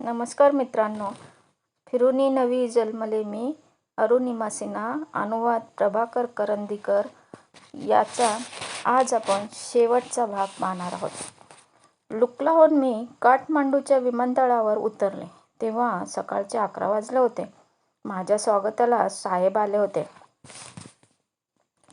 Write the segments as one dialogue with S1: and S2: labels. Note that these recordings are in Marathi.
S1: नमस्कार मित्रांनो, फिरूनी नवी जन्मले मी अरुणिमा सिन्हा. अनुवाद प्रभाकर करंदीकर याचा आज आपण शेवटचा भाग पाहणार आहोत. लुकलाहून मी काठमांडूच्या विमानतळावर उतरले तेव्हा सकाळचे 11 वाजले होते. माझ्या स्वागताला साहेब आले होते.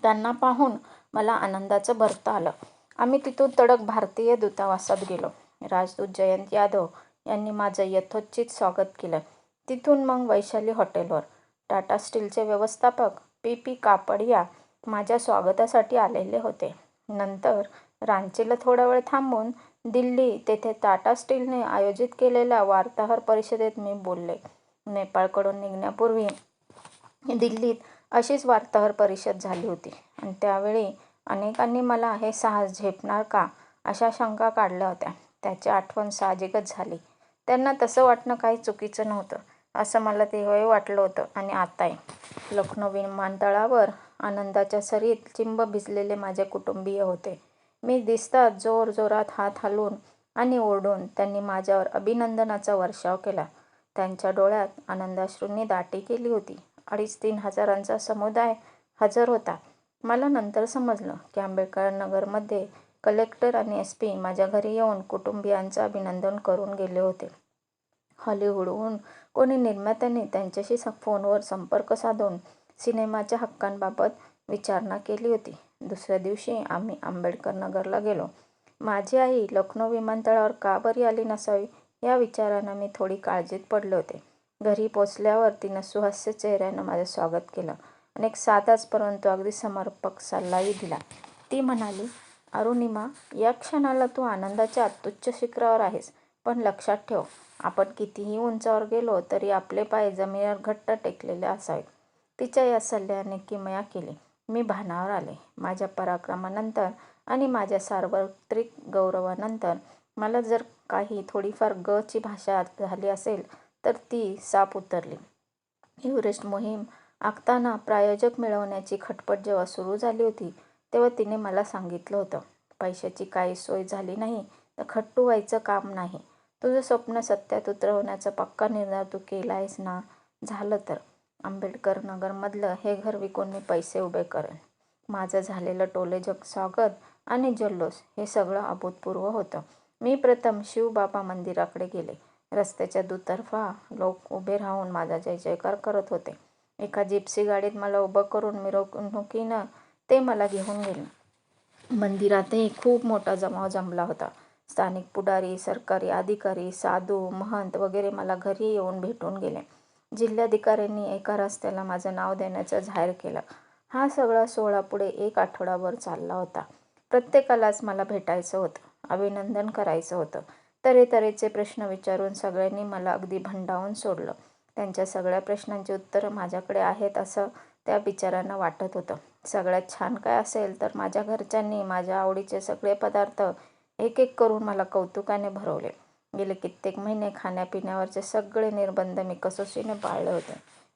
S1: त्यांना पाहून मला आनंदाचं भरतं आलं. आम्ही तिथून तडक भारतीय दूतावासात गेलो. राजदूत जयंत यादव यांनी माझं यथोचित स्वागत केलं. तिथून मग वैशाली हॉटेलवर. टाटा स्टीलचे व्यवस्थापक पी कापडिया माझ्या स्वागतासाठी आलेले होते. नंतर रांचीला थोडा वेळ थांबून दिल्ली तेथे टाटा स्टीलने आयोजित केलेल्या वार्ताहर परिषदेत मी बोलले. नेपाळकडून निघण्यापूर्वी दिल्लीत अशीच वार्ताहर परिषद झाली होती आणि त्यावेळी अनेकांनी मला हे साहस झेपणार का अशा शंका काढल्या होत्या. त्याची आठवण साहजिकच झाली. त्यांना तसं वाटणं काही चुकीचं नव्हतं असं मला तेव्हाही वाटलं होतं आणि आताही. लखनौ विमानतळावर आनंदाच्या सरीत चिंब भिजलेले माझे कुटुंबीय होते. मी दिसताच जोरजोरात हात हलवून आणि ओरडून त्यांनी माझ्यावर अभिनंदनाचा वर्षाव केला. त्यांच्या डोळ्यात आनंदाश्रूंनी दाटी केली होती. 2,5-3 हजारांचा समुदाय हजर होता. मला नंतर समजलं की आंबेडकर नगरमध्ये कलेक्टर आणि SP माझ्या घरी येऊन कुटुंबियांचं अभिनंदन करून गेले होते. हॉलिवूडहून कोणी निर्मात्याने त्यांच्याशी फोनवर संपर्क साधून सिनेमाच्या हक्कांबाबत विचारणा केली होती. दुसऱ्या दिवशी आम्ही आंबेडकर नगरला गेलो. माझी आई लखनौ विमानतळावर का बरी आली नसावी या विचारानं मी थोडी काळजीत पडले होते. घरी पोचल्यावर तिनं सुहास्य चेहऱ्यानं माझं स्वागत केलं आणि एक साधाच परंतु अगदी समर्पक सल्लाही दिला. ती म्हणाली, अरुणिमा, या क्षणाला तू आनंदाच्या अत्युच्च शिखरावर आहेस, पण लक्षात ठेव, आपण कितीही उंचावर गेलो तरी आपले पाय जमिनीवर घट्ट टेकलेले असावेत. तिच्या या सल्ल्याने किमया केली. मी भानावर आले. माझ्या पराक्रमानंतर आणि माझ्या सार्वत्रिक गौरवानंतर मला जर काही थोडीफार ची भाषा झाली असेल तर ती साफ उतरली. एव्हरेस्ट मोहीम आखताना प्रायोजक मिळवण्याची खटपट जेव्हा सुरू झाली होती तेव्हा तिने मला सांगितलं होतं, पैशाची काही सोय झाली नाही तर खट्टू व्हायचं काम नाही. तुझं स्वप्न सत्यात उतरवण्याचा पक्का निर्धार तू केला आहेस ना? झालं तर आंबेडकर नगरमधलं हे घर विकून मी पैसे उभे करेन. माझं झालेलं टोलेजग स्वागत आणि जल्लोष हे सगळं अभूतपूर्व होतं. मी प्रथम शिवबाबा मंदिराकडे गेले. रस्त्याच्या दुतर्फा लोक उभे राहून माझा जय जयकार करत होते. एका जिप्सी गाडीत मला उभं करून मिरवणुकीनं ते मला घेऊन गेले. मंदिरातही खूप मोठा जमाव जमला होता. स्थानिक पुढारी, सरकारी अधिकारी, साधू, महंत वगैरे मला घरी येऊन भेटून गेले. जिल्हाधिकाऱ्यांनी एका रस्त्याला माझं नाव देण्याचं जाहीर केलं. हा सगळा सोहळा पुढे 1 आठवडाभर चालला होता. प्रत्येकालाच मला भेटायचं होतं, अभिनंदन करायचं होतं. तऱ्हेतऱ्हेचे प्रश्न विचारून सगळ्यांनी मला अगदी भंडावून सोडलं. त्यांच्या सगळ्या प्रश्नांची उत्तरं माझ्याकडे आहेत असं त्या बिचाऱ्यांना वाटत होतं. सगळ्यात छान काय असेल तर माझ्या घरच्यांनी माझ्या आवडीचे सगळे पदार्थ एक एक करून मला कौतुकाने भरवले. गेले कित्येक महिने खाण्यापिण्यावरचे सगळे निर्बंध मी कसोशीने पाळले होते.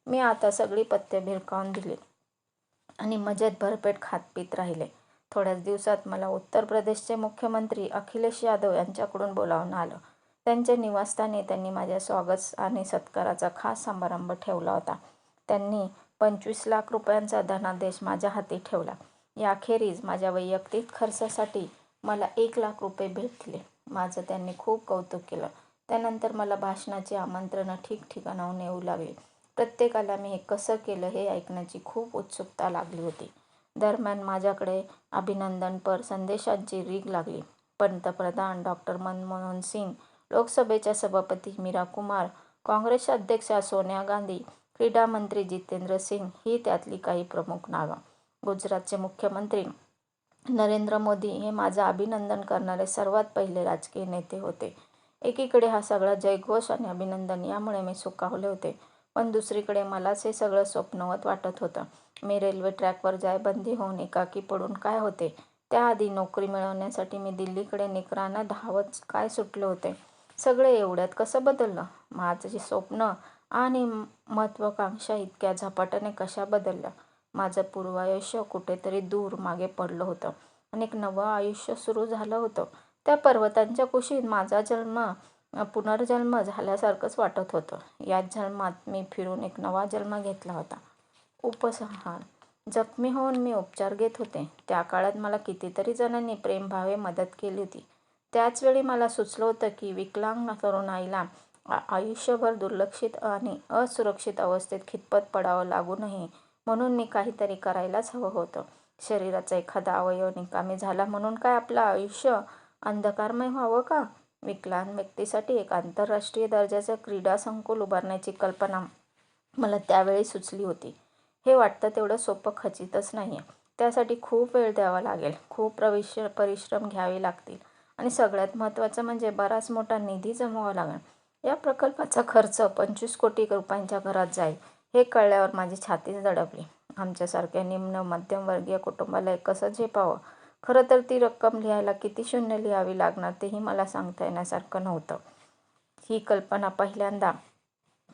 S1: मी आता सगळी पथ्य भिरकावून दिली आणि मजेत भरपेट खात पीत राहिले. थोड्याच दिवसात मला उत्तर प्रदेशचे मुख्यमंत्री अखिलेश यादव यांच्याकडून बोलावणं आलं. त्यांच्या निवासस्थानी त्यांनी माझ्या स्वागत आणि सत्काराचा खास समारंभ ठेवला होता. त्यांनी 25 लाख रुपयांचा धनादेश माझ्या हाती ठेवला. याखेरीज माझ्या वैयक्तिक खर्चासाठी मला 1 लाख रुपये भेटले. माझं त्यांनी खूप कौतुक केलं. त्यानंतर मला भाषणाची आमंत्रणं ठिकठिकाणाहून येऊ लागली. प्रत्येकाला मी हे कसं केलं हे ऐकण्याची खूप उत्सुकता लागली होती. दरम्यान माझ्याकडे अभिनंदनपर संदेशांची रीघ लागली. पंतप्रधान डॉ. मनमोहन सिंग, लोकसभेच्या सभापती मीरा कुमार, काँग्रेसच्या अध्यक्षा सोनिया गांधी, क्रीडा मंत्री जितेंद्र सिंग ही त्यातली काही प्रमुख नावं. गुजरातचे मुख्यमंत्री नरेंद्र मोदी हे माझं अभिनंदन करणारे सर्वात पहिले राजकीय नेते होते. एकीकडे हा सगळा जयघोष आणि अभिनंदन यामुळे मी सुखावले होते, पण दुसरीकडे मलाच हे सगळं स्वप्नवत वाटत होतं. मी रेल्वे ट्रॅकवर जायबंदी होऊन एकाकी पडून काय होते? त्याआधी नोकरी मिळवण्यासाठी मी दिल्लीकडे निकरानं धावत काय सुटले होते? सगळे एवढ्यात कसं बदललं? माझी स्वप्न आणि महत्त्वाकांक्षा इतक्या झपाट्याने कशा बदलल्या? माझं पूर्वायुष्य कुठेतरी दूर मागे पडलं होतं आणि एक नवं आयुष्य सुरू झालं होतं. त्या पर्वतांच्या कुशीत माझा जन्म पुनर्जन्म झाल्यासारखंच वाटत होतं. याच जन्मात मी फिरून एक नवा जन्म घेतला होता. उपसंहार. जखमी होऊन मी उपचार घेत होते. त्या काळात मला कितीतरी जणांनी प्रेमभावे मदत केली होती. त्याचवेळी मला सुचलं होतं की विकलांग तरुणाईला आयुष्यभर दुर्लक्षित आणि असुरक्षित अवस्थेत खितपत पडावं लागू नये, म्हणून मी काहीतरी करायलाच हवं होतं. शरीराचा एखादा अवयव निकामी झाला म्हणून काय आपलं आयुष्य अंधकारमय व्हावं का? विकलांग व्यक्तीसाठी एक आंतरराष्ट्रीय दर्जाचं क्रीडा संकुल उभारण्याची कल्पना मला त्यावेळी सुचली होती. हे वाटतं तेवढं सोपं खचितच नाही आहे. त्यासाठी खूप वेळ द्यावा लागेल, खूप परिश्रम घ्यावे लागतील आणि सगळ्यात महत्त्वाचं म्हणजे बराच मोठा निधी जमवावा लागेल. या प्रकल्पाचा खर्च 25 कोटी रुपयांच्या घरात जाईल. हे कळल्यावर माझी छातीच दडपली. आमच्यासारख्या निम्न मध्यमवर्गीय कुटुंबाला हे कसं झेपावं? खरं तर ती रक्कम लिहायला किती शून्य लिहावी लागणार तेही मला सांगता येण्यासारखं नव्हतं. ही कल्पना पहिल्यांदा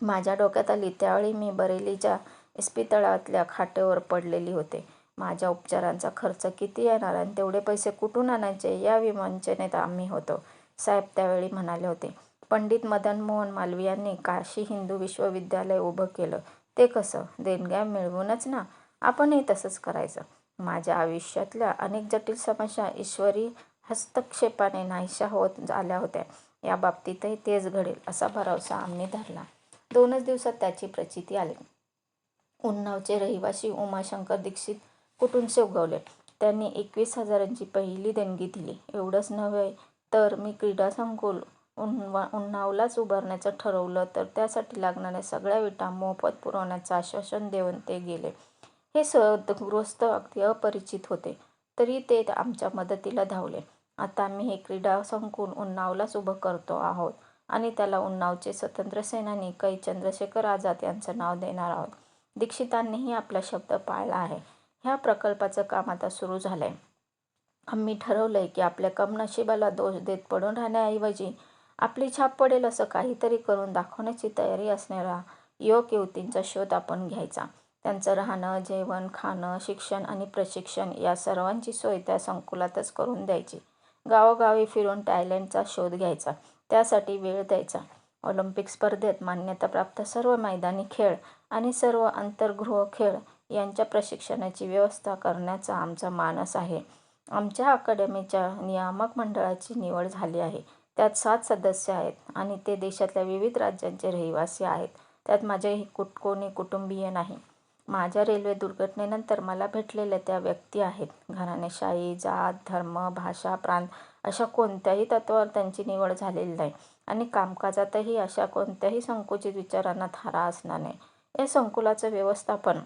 S1: माझ्या डोक्यात आली त्यावेळी मी बरेलीच्या इस्पितळातल्या खाटेवर पडलेली होते. माझ्या उपचारांचा खर्च किती येणार आणि तेवढे पैसे कुठून आणायचे या विवंचनेत आम्ही होतो. साहेब त्यावेळी म्हणाले होते, पंडित मदन मोहन मालवीयांनी काशी हिंदू विश्वविद्यालय उभं केलं. ते कसं? देणग्या मिळवूनच ना. आपणही तसंच करायचं. माझ्या आयुष्यातल्या अनेक जटिल समस्या ईश्वरी हस्तक्षेपाने नाहीशा होत आल्या होत्या. या बाबतीतही तेच घडेल असा भरवसा आम्ही धरला. 2च दिवसात त्याची प्रचिती आली. उन्नावचे रहिवासी उमाशंकर दीक्षित कुटुंबचे उगवले. त्यांनी 21,000ची पहिली देणगी दिली. एवढंच नव्हे तर मी क्रीडा संकुल उन्नावलाच उभारण्याचं ठरवलं तर त्यासाठी लागणाऱ्या सगळ्या विटा मोफत पुरवण्याचं आश्वासन देऊन ते गेले. हे सद्गृहस्थ अगदी अपरिचित होते, तरी ते आमच्या मदतीला धावले. आता आम्ही हे क्रीडा संकुल उन्नावलाच उभं करतो आहोत आणि त्याला उन्नावचे स्वातंत्र्यसेनानी कै. चंद्रशेखर आझाद यांचं नाव देणार आहोत. दीक्षितांनीही आपला शब्द पाळला आहे. ह्या प्रकल्पाचं काम आता सुरू झालंय. आम्ही ठरवलंय की आपल्या कमनशिबाला दोष देत पडून राहण्याऐवजी आपली छाप पडेल असं काहीतरी करून दाखवण्याची तयारी असणाऱ्या युवक-युवतींचा शोध आपण घ्यायचा. त्यांचं राहणं, जेवण, खाणं, शिक्षण आणि प्रशिक्षण या सर्वांची सोय त्या संकुलातच करून द्यायची. गावोगावी फिरून टॅलेंटचा शोध घ्यायचा, त्यासाठी वेळ द्यायचा. ऑलिम्पिक स्पर्धेत मान्यताप्राप्त सर्व मैदानी खेळ आणि सर्व अंतर्गृह खेळ यांच्या प्रशिक्षणाची व्यवस्था करण्याचा आमचा मानस आहे. आमच्या अकादमीच्या नियामक मंडळाची निवड झाली आहे. त्यात 7 सदस्य आहेत आणि ते देशातल्या विविध राज्यांचे रहिवासी आहेत. त्यात माझे कोणी कुटुंबीय नाही. माझ्या रेल्वे दुर्घटनेनंतर मला भेटलेल्या त्या व्यक्ती आहेत. घराणेशाही, जात, धर्म, भाषा, प्रांत अशा कोणत्याही तत्त्वावर त्यांची निवड झालेली नाही आणि कामकाजातही अशा कोणत्याही संकुचित विचारांना थारा असणार नाही. या संकुलाचं व्यवस्थापन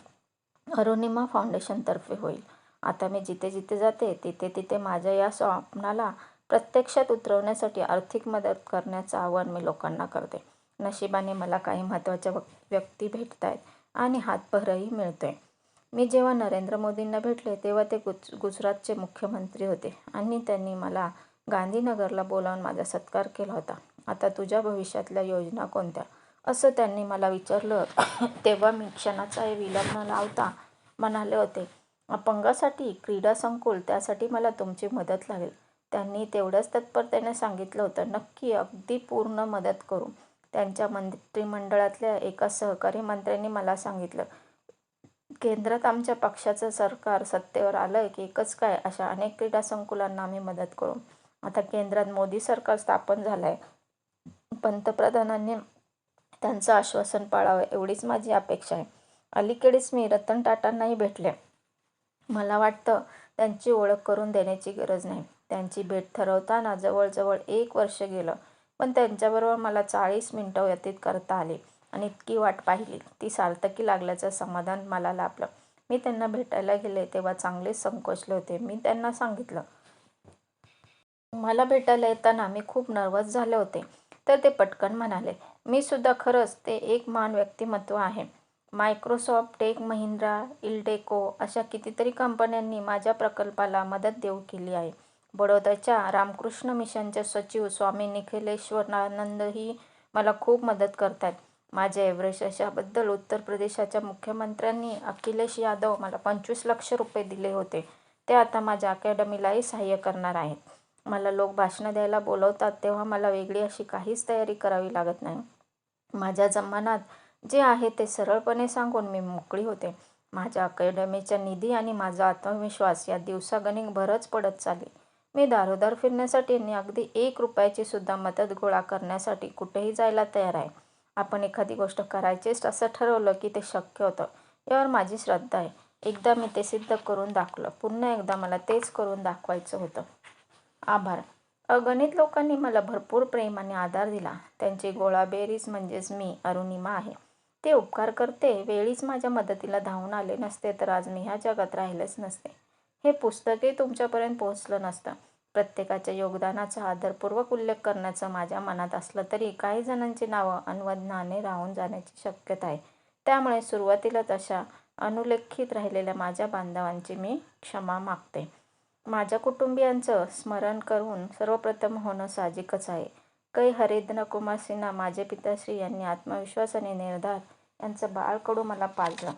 S1: अरुणिमा फाउंडेशनतर्फे होईल. आता मी जिथे जिथे जाते तिथे तिथे माझ्या या स्वप्नाला प्रत्यक्षात उतरवण्यासाठी आर्थिक मदत करण्याचं आवाहन मी लोकांना करते. नशिबाने मला काही महत्त्वाच्या व्यक्ती भेटतायत आणि हातभारही मिळतोय. मी जेव्हा नरेंद्र मोदींना भेटले तेव्हा ते गुजरातचे मुख्यमंत्री होते आणि त्यांनी मला गांधीनगरला बोलावून माझा सत्कार केला होता. आता तुझ्या भविष्यातल्या योजना कोणत्या? असं त्यांनी मला विचारलं तेव्हा मी क्षणाचाही विलंब न लावता म्हणाले होते, अपंगासाठी क्रीडा संकुल, त्यासाठी मला तुमची मदत लागेल. त्यांनी तेवढ्याच तत्परतेने सांगितलं होतं, नक्की, अगदी पूर्ण मदत करू. त्यांच्या मंत्रिमंडळातल्या एका सहकारी मंत्र्यांनी मला सांगितलं, केंद्रात आमच्या पक्षाचं सरकार सत्तेवर आलं की एकच काय, अशा अनेक क्रीडा संकुलांना आम्ही मदत करू. आता केंद्रात मोदी सरकार स्थापन झालंय. पंतप्रधानांनी त्यांचं आश्वासन पाळावं एवढीच माझी अपेक्षा आहे. अलीकडेच मी रतन टाटांनाही भेटले. मला वाटतं त्यांची ओळख करून देण्याची गरज नाही. त्यांची भेट ठरवताना जवळजवळ 1 वर्ष गेलं, पण त्यांच्याबरोबर मला 40 मिनिटं व्यतीत करता आली आणि इतकी वाट पाहिली ती सार्थकी लागल्याचं समाधान मला लाभलं. मी त्यांना भेटायला गेले तेव्हा चांगलेच संकोचले होते. मी त्यांना सांगितलं, मला भेटायला येताना मी खूप नर्व्हस झाले होते. तर ते पटकन म्हणाले, मी सुद्धा. खरंच ते एक महान व्यक्तिमत्व आहे. मायक्रोसॉफ्ट, टेक महिंद्रा, इल्डेको अशा कितीतरी कंपन्यांनी माझ्या प्रकल्पाला मदत देऊ केली आहे. बडोद्याच्या रामकृष्ण मिशनचे सचिव स्वामी निखिलेश्वरानंदही मला खूप मदत करतायत. माझ्या एव्हरेस्ट यशाबद्दल उत्तर प्रदेशाच्या मुख्यमंत्र्यांनी अखिलेश यादव मला 25 लाख रुपये दिले होते. ते आता माझ्या अकॅडमीलाही सहाय्य करणार आहेत. मला लोक भाषणं द्यायला बोलवतात तेव्हा मला वेगळी अशी काहीच तयारी करावी लागत नाही. माझ्या मनात जे आहे ते सरळपणे सांगून मी मोकळी होते. माझ्या अकॅडमीच्या निधी आणि माझा आत्मविश्वास या दिवसागणिक भरच पडत चालली. मी दारोदार फिरण्यासाठी आणि अगदी 1 रुपयाची सुद्धा मदत गोळा करण्यासाठी कुठेही जायला तयार आहे. आपण एखादी गोष्ट करायचीच असं ठरवलं की ते शक्य होतं, यावर माझी श्रद्धा आहे. एकदा मी ते सिद्ध करून दाखवलं. पुन्हा एकदा मला तेच करून दाखवायचं होतं. आभार. अगणित लोकांनी मला भरपूर प्रेम आणि आधार दिला. त्यांची गोळाबेरीज म्हणजेच मी, अरुणिमा आहे. ते उपकार करते वेळीच माझ्या मदतीला धावून आले नसते तर आज मी ह्या जगात राहिलेच नसते. हे पुस्तकही तुमच्यापर्यंत पोहोचलं नसतं. प्रत्येकाच्या योगदानाचा आदरपूर्वक उल्लेख करण्याचं माझ्या मनात असलं तरी काही जणांची नावं अनवधनाने राहून जाण्याची शक्यता आहे. त्यामुळे सुरुवातीलाच अशा अनुल्लेखित राहिलेल्या माझ्या बांधवांची मी क्षमा मागते. माझ्या कुटुंबियांचं स्मरण करून सर्वप्रथम होणं साहजिकच आहे. कै हरिंद्रकुमार सिन्हा माझे पिताश्री यांनी आत्मविश्वास आणि निर्धार यांचं बाळकडू मला पाजलं.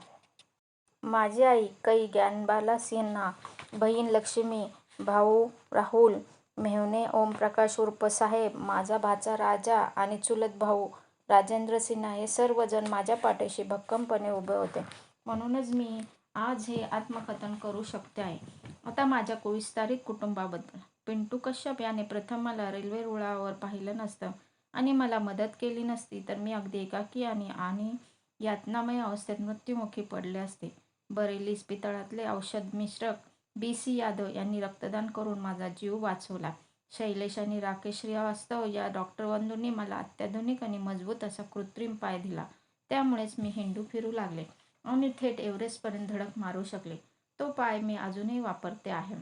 S1: माझी आई कै ज्ञानबाला सिन्हा, बहीण लक्ष्मी, भाऊ राहुल मेव्हणे, ओमप्रकाश उर्फ साहेब, माझा भाचा राजा आणि चुलत भाऊ राजेंद्र सिन्हा हे सर्वजण माझ्या पाठीशी भक्कमपणे उभे होते. म्हणूनच मी आज हे आत्मकथन करू शकते आहे. आता माझ्या विस्तारित कुटुंबाबद्दल. पिंटू कश्यप याने प्रथम मला रेल्वे रुळावर पाहिलं नसतं आणि मला मदत केली नसती तर मी अगदी एकाकी आणि यातनामय अवस्थेत मृत्युमुखी पडले असते. बरेली इस्पितळातले औषधमिश्रक B.C. यादव यांनी रक्तदान करून माझा जीव वाचवला. शैलेश आणि राकेश श्रीवास्तव या डॉक्टर बंधूंनी मला अत्याधुनिक आणि मजबूत असा कृत्रिम पाय दिला. त्यामुळेच मी हिंडू फिरू लागले आणि थेट एव्हरेस्टपर्यंत धडक मारू शकले. तो पाय मी अजूनही वापरते आहे.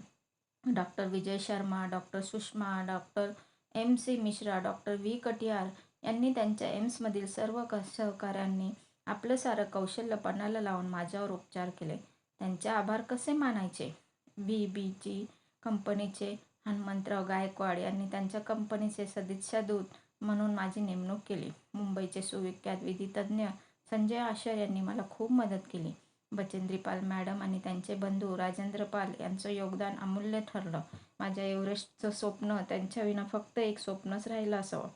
S1: Doctor Vijay Sharma, doctor Sushma, doctor M.C. Mishra, doctor V. Katiyar यांनी त्यांच्या एम्समधील सर्व सहकाऱ्यांनी आपलं सारं कौशल्य पणाला लावून माझ्यावर उपचार केले. त्यांचे आभार कसे मानायचे? BBG कंपनीचे हनुमंतराव गायकवाड यांनी त्यांच्या कंपनीचे सदिच्छादूत म्हणून माझी नेमणूक केली. मुंबईचे सुविख्यात विधितज्ञ संजय आशर यांनी मला खूप मदत केली. बचेंद्री पाल मॅडम आणि त्यांचे बंधू राजेंद्र पाल यांचं योगदान अमूल्य ठरलं. माझ्या एव्हरेस्टचं स्वप्न त्यांच्याविना फक्त एक स्वप्नच राहिलं असावं.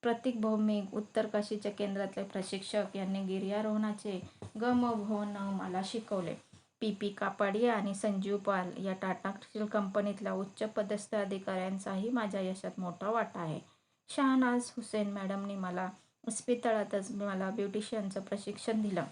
S1: प्रतीक भौमिक, उत्तर काशीच्या केंद्रातले प्रशिक्षक यांनी गिर्यारोहणाचे गमभवन मला शिकवले. PP कापाडिया आणि संजीव पाल या टाटा स्टील कंपनीतल्या उच्चपदस्थ अधिकाऱ्यांचाही माझ्या यशात मोठा वाटा आहे. शहानाज हुसेन मॅडमनी मला इस्पितळातच मला ब्युटिशियनचं प्रशिक्षण दिलं.